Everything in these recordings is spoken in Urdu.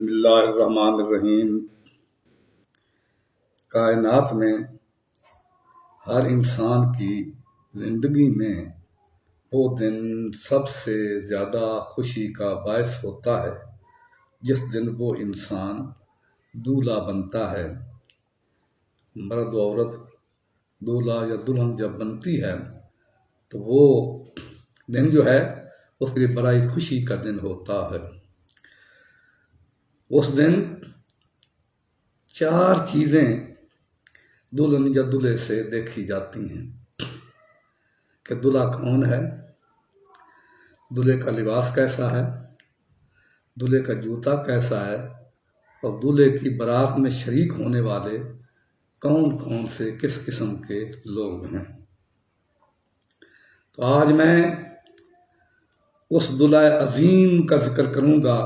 بسم اللہ الرحمن الرحیم۔ کائنات میں ہر انسان کی زندگی میں وہ دن سب سے زیادہ خوشی کا باعث ہوتا ہے جس دن وہ انسان دولہا بنتا ہے۔ مرد و عورت دولہا یا دلہن جب بنتی ہے تو وہ دن جو ہے اس کے لیے بڑا ہی خوشی کا دن ہوتا ہے۔ اس دن 4 چیزیں دلہن یا دولہے سے دیکھی جاتی ہیں کہ دولہا کون ہے، دولہے کا لباس کیسا ہے، دولہے کا جوتا کیسا ہے، اور دولہے کی بارات میں شریک ہونے والے کون کون سے کس قسم کے لوگ ہیں۔ تو آج میں اس دولہا عظیم کا ذکر کروں گا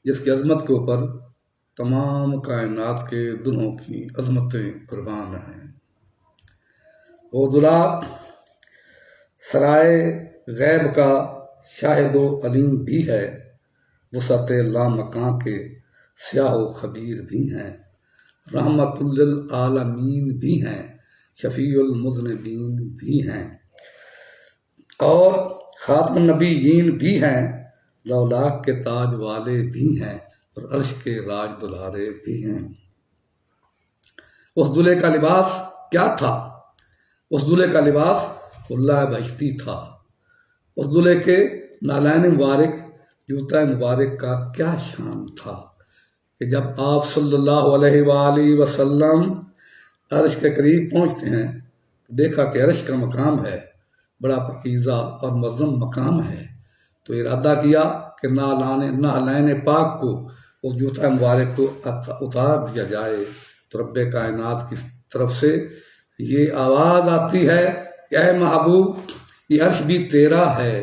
جس کی عظمت کے اوپر تمام کائنات کے دلہوں کی عظمتیں قربان ہیں۔ وہ دولہا سرائے غیب کا شاہد و علیم بھی ہے، وسعت لامکاں کے سیاہ و خبیر بھی ہیں، رحمت للعالمین بھی ہیں، شفیع المذنبین بھی ہیں، اور خاتم النبیین بھی ہیں، لولاک کے تاج والے بھی ہیں، اور عرش کے راج دلارے بھی ہیں۔ اس دولہے کا لباس کیا تھا؟ اس دولہے کا لباس اللہ بہشتی تھا۔ اس دولہے کے نالین مبارک، جوتا مبارک کا کیا شان تھا کہ جب آپ صلی اللہ علیہ وآلہ وسلم عرش کے قریب پہنچتے ہیں تو دیکھا کہ عرش کا مقام ہے بڑا پاکیزہ اور معظم مقام ہے، تو ارادہ کیا کہ نالین پاک کو، اس جوتا مبارک کو اتار دیا جائے۔ تو رب کائنات کی طرف سے یہ آواز آتی ہے کہ اے محبوب، یہ عرش بھی تیرا ہے،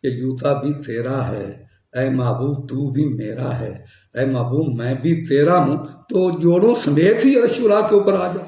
یہ جوتا بھی تیرا ہے، اے محبوب تو بھی میرا ہے، اے محبوب میں بھی تیرا ہوں، تو جوڑوں سمیت ہی عرش اللہ کے اوپر آ جا۔